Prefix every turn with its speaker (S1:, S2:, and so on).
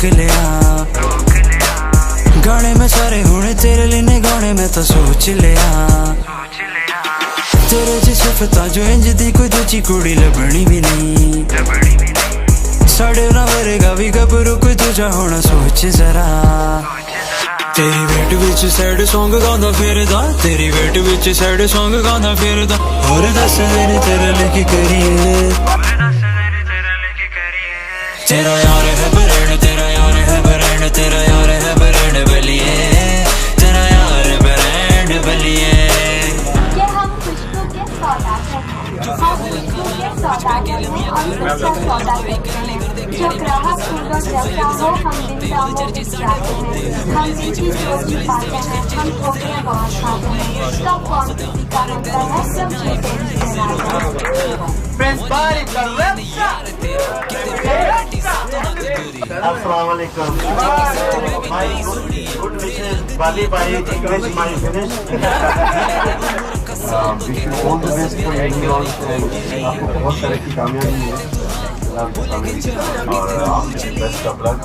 S1: रोक लिया। गाने में सारे होने तेरे लिए ने गाने में तो सोच लिया। तेरे च सिफता जो इंज दी कोई दूजी कुड़ी लभनी भी नहीं। साढ़े ना वरेगा भी गबरू कोई दूजा होना सोच जरा। तेरी वेट विच सैड सॉन्ग गांदा फिरदा, तेरी वेट विच सैड सॉन्ग गांदा फिरदा। और दस मेरे तेरे लेके करिए, तेरा यार है ब्रांड, तेरा यार है ब्रांड, तेरा यार है ब्रांड बलिए, तेरा यार ब्रांड बलिए।
S2: ये हम खुशबू के सौदागर हैं, हम खुशबू के सौदागर हैं और उसका सौदा करते हैं। जो ग्राहक पूर्वक जैसा हो हम दिन दामों बिक जाते हैं। हम दिन की सोच पाते हैं, हम ठोकरें बहुत खाते हैं। कब कौन किसी का होता है, सब चीजें ही चलाते
S3: Assalamu alaikum. My good wishes, Bali bhai, English my finish. Wish you all the best for your new launch and आपको बहुत तरह की कामयाबी है। और best of luck.